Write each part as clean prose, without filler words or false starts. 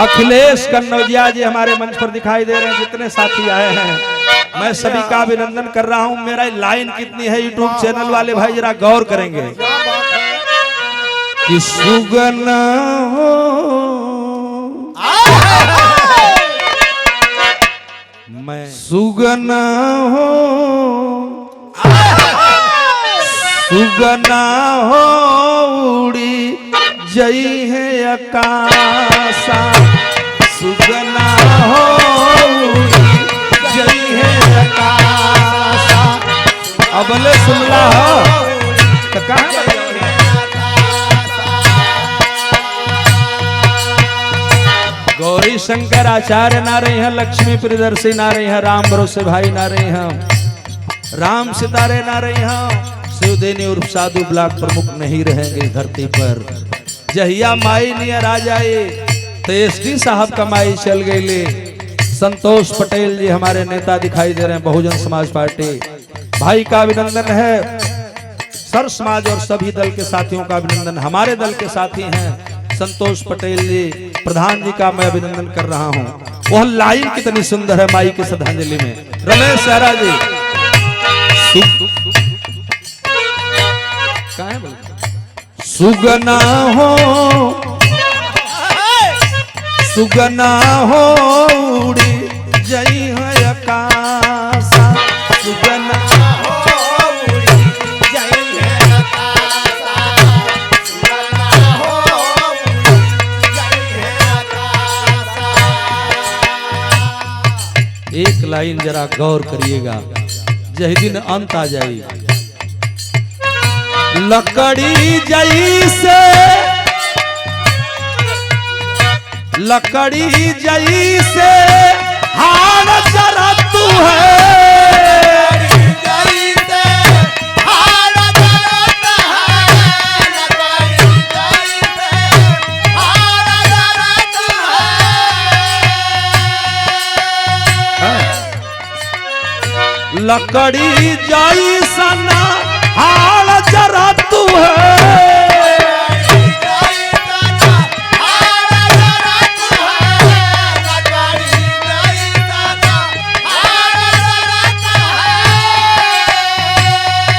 अखिलेश कन्नौजिया जी हमारे मंच पर दिखाई दे रहे हैं। जितने साथी आए हैं मैं सभी का अभिनंदन कर रहा हूं। मेरा लाइन कितनी है यूट्यूब चैनल वाले भाई जरा गौर करेंगे कि सुगना हो मैं सुगना हो सुगना हो उड़ी जई है आकाशा सुगना हो उड़ी जई है आकाशा। अबले सुनला हो तो कहाँ गौरी शंकर आचार्य ना रहे हैं, लक्ष्मी प्रियदर्शी ना रहे हैं, राम भरोसे भाई ना रहे हैं, राम सितारे ना रहे हैं, शिवदेनी उर्फ साधु ब्लॉक प्रमुख नहीं रहेंगे इस धरती पर। जहिया माई नियर आ जाए तो एसडी साहब का माई चल गई ले। संतोष पटेल जी हमारे नेता दिखाई दे रहे हैं बहुजन समाज पार्टी। भाई का अभिनंदन है, सर समाज और सभी दल के साथियों का अभिनंदन। हमारे दल के साथी हैं संतोष पटेल जी, प्रधान जी का मैं अभिनंदन कर रहा हूं। वह लाइन कितनी सुंदर है माई की श्रद्धांजलि में। रमेश सहरा जी सुगना हो सुगना हो उड़ी जई है आकाशा सुगना हो उड़ी जई है आकाशा सुगना हो उड़ी जई है आकाशा। एक लाइन जरा गौर करिएगा, जही दिन अंत आ जाए लकड़ी जैसे लकड़ी जैसे हार जरा तू है लकड़ी जैसन हाल जरा तू है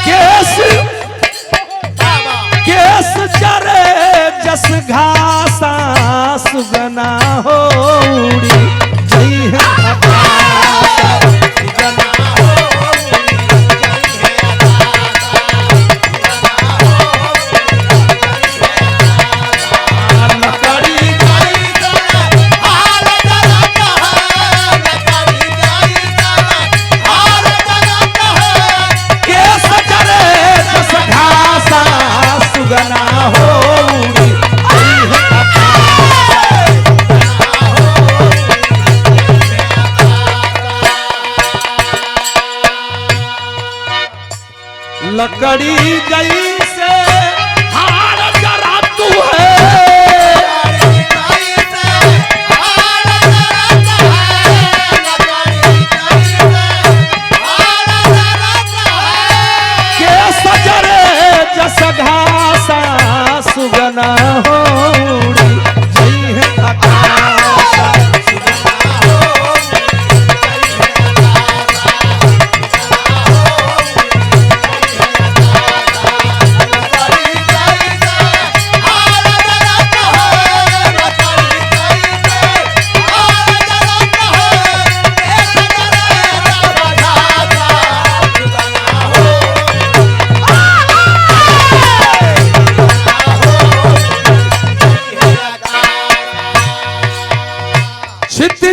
केस चरे जस घासा सुगना हो उड़ी जई है लकड़ी जैसे हार जरा तू है के सजरे जस घासा सुगना हो उड़ी जई है आकाशा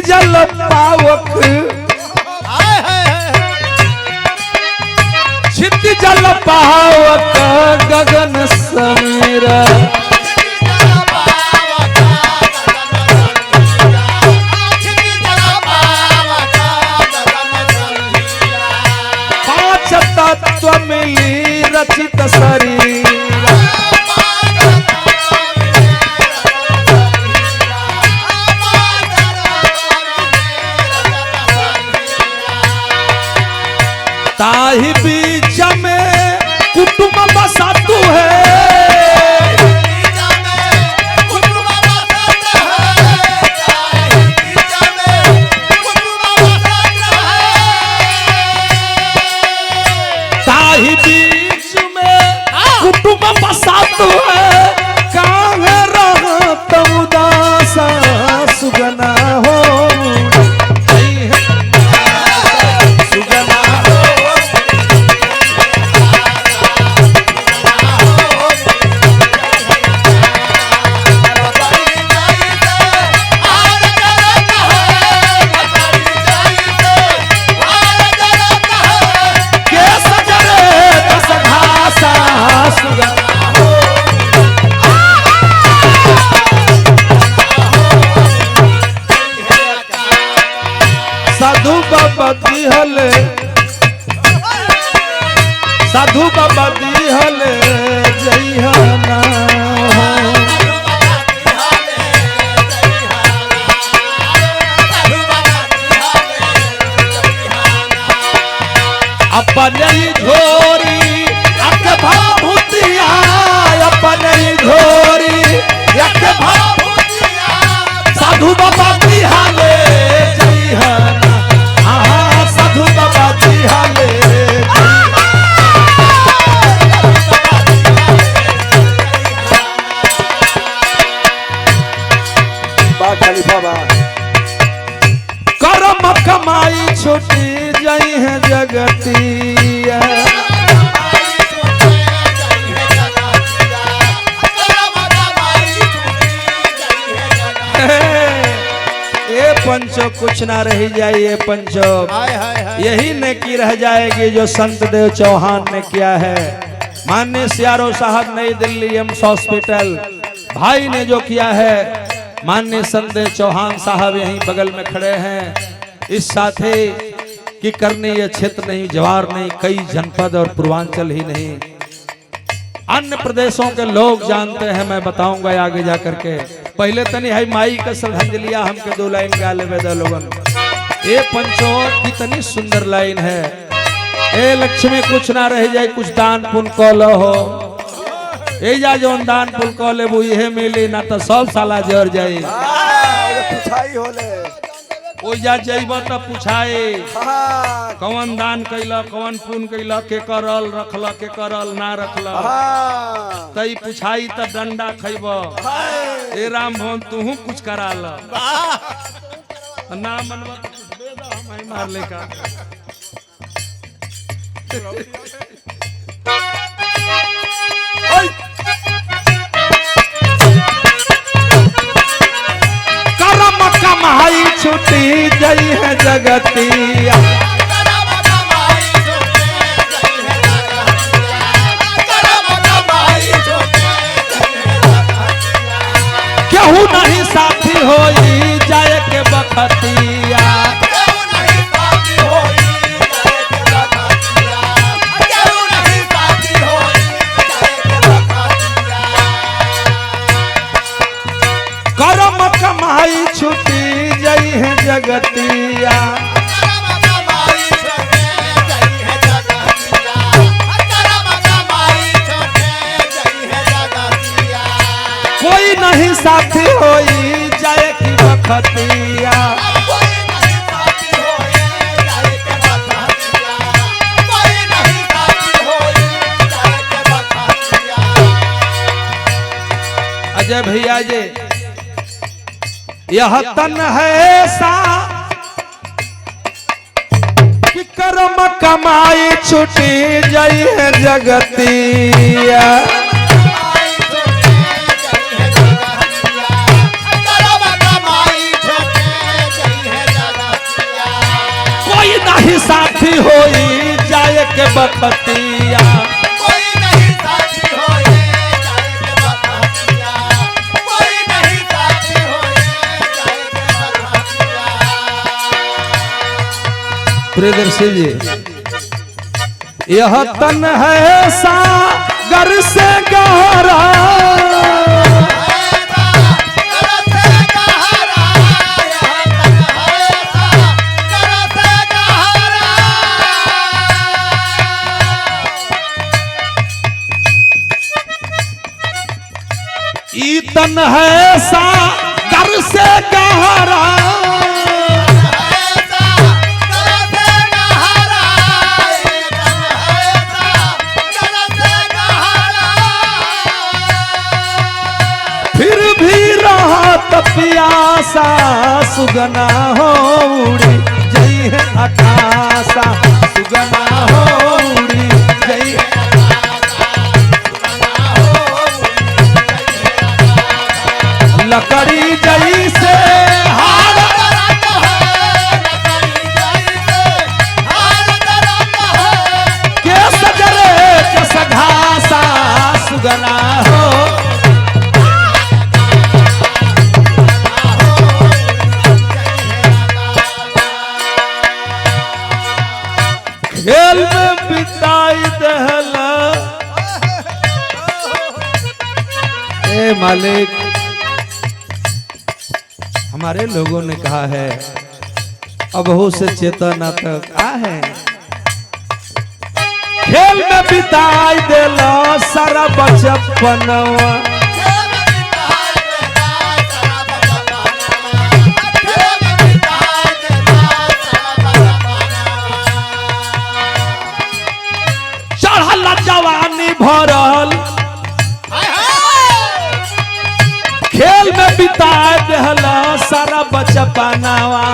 जल पावक छित जल पावक गगन समीर पांच तत्व मिली रचित शरीर ताही बीच में कुटुंब बसा तू है बाबा दिहले साधु बाबा दिहले जइहना अपने झोरी अक भाभूतिया अपने झोरी अक भाभूतिया साधु बाबा दिहले जइहना हाँ साधु बाबा दिहले करम कमाई छुटी जाई है जगतिया ये पंचो कुछ ना रह जाए ये पंचो यही नेकी रह जाएगी जो संत देव चौहान ने किया है। माननीय सियारो साहब नई दिल्ली एम्स हॉस्पिटल भाई ने जो किया है माननीय संत चौहान साहब यहीं बगल में खड़े हैं। इस साथे की करनी ये क्षेत्र नहीं जवार नहीं कई जनपद और पूर्वांचल ही नहीं अन्य प्रदेशों के लोग जानते हैं। मैं बताऊंगा आगे जा करके पहले तनी है माई का श्रद्धांजलिया हमके 2 लाइन गा लेवे दो लोगन। ये पंचो कितनी सुंदर लाइन है। ए लक्ष्मी कुछ ना रह जाए कुछ दान पुण्य कल हो ए जा जौन दान पुण्य कह लेबू इहे मिली ना तो सब साला जर जाई ओ जा जइब त पूछाए कौन दान कैला कौन पुण्य कैला के करल रखल के करल ना रखल तई पूछाई त डंडा खइब ए राम भवन तूहू कुछ करा ल ना मनवा कुछ दे दा हम मार ले का करम कमाई छुटी जई है जगतिया केहू नहीं साथी होई जाए के बखतिया करम कमाई छुटी जई है जगतिया कोई नहीं साथी होई जाए की बखतिया अजय भैया जी यह तन है सा कि कर्म कमाई छुटी जई है जगतिया कोई नहीं साथी होई जाए के बखतिया प्रियदर्शी जी यह तन है सागर से गहरा ई तन है सागर से गहरा प्यासा सुगना हो उड़ी जई है आकाशा सुगना हो उड़ी जई लकड़ी जई से हार के सजरे के सघासा सुगना हो मालिक, हमारे लोगों ने कहा है अबहू से चेतना तक आ है, खेल में बिताई देला सारा बचपनवा, चढ़ल जवानी भरल, खेल में बिताई देला सारा बचपनवा,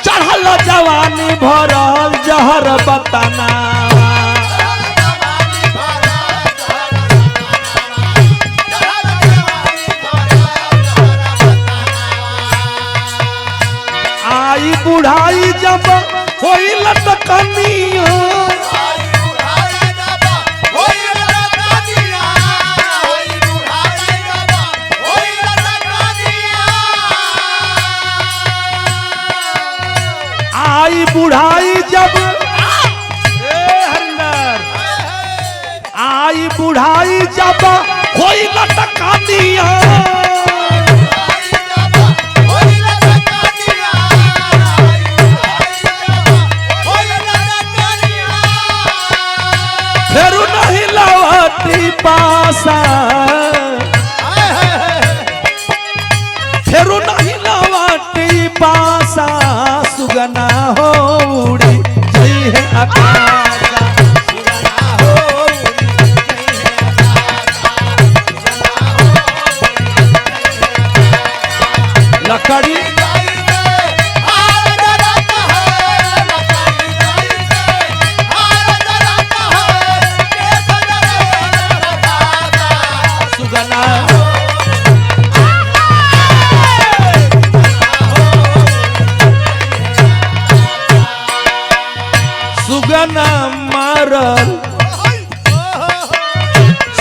चढ़ल जवानी भरल जहर बताना, आई बुढ़ाई जब होई लटकनिया, आई बुढ़ाई जब आई बुढ़ाई जब होई लटकनिया, फिर नहीं लौटी पासा, फिर नहीं लौटी पासा, सुगना हो उड़ी जई है आकाशा, सुगना हो उड़ी जई है आकाशा, लकड़ी सुगना मारल,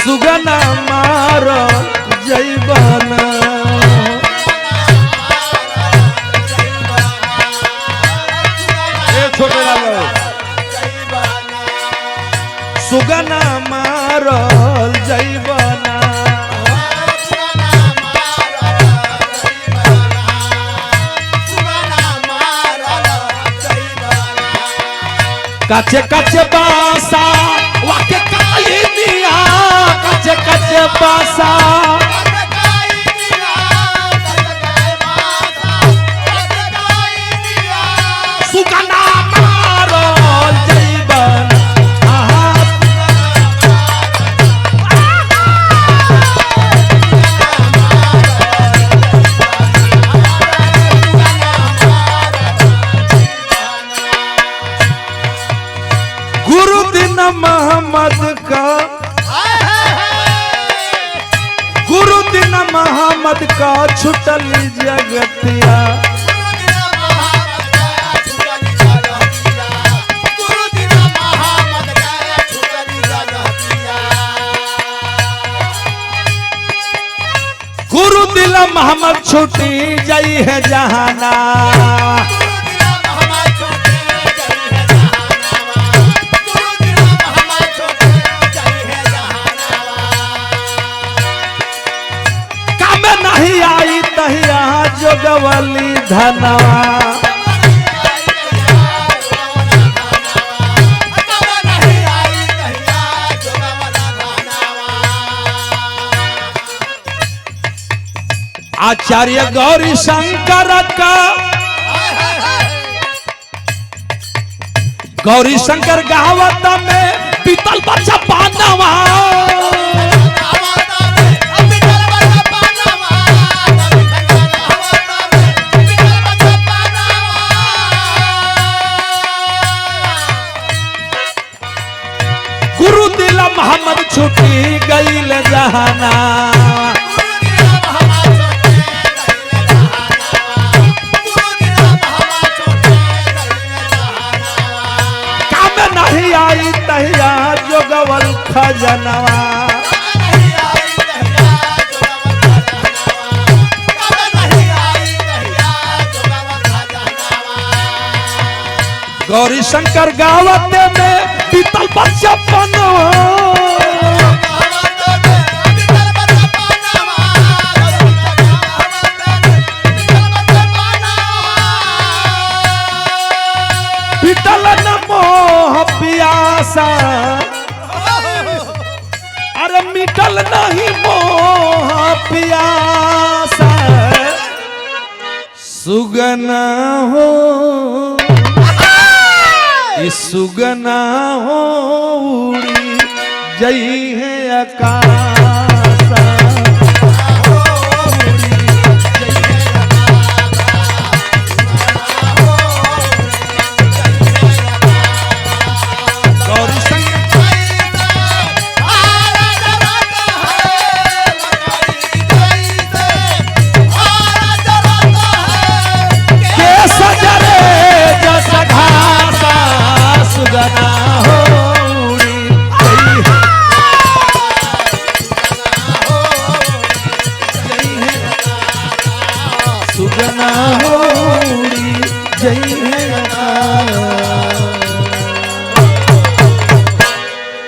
सुगना मारल जैबना, छोटे लालो, सुगना मारल जैबना, कच्चे कच्चे बासा वाके काई दिया, कच्चे कच्चे बासा सुगना मारल जैबन, गुरुदिन मोहम्मद का, गुरुदिन मोहम्मद का छुटल जगतिया, गुरुदिन मोहम्मद छुटी जई है जहाना, नहीं आई तहिया जोगवली धनवा, आचार्य गौरी शंकर का, गौरी शंकर गावत में पीतल बच्चा पानवा, गुरुदिन मोहम्मद छुटी गईल जहाना, काम नहीं आई तहिया जोगवल खजनवा, गौरी शंकर गावत में पीतल बच्चा पनवा, सुगना हो सुगना हो उड़ी जई है आकाश सुगना हो सुगना हो जय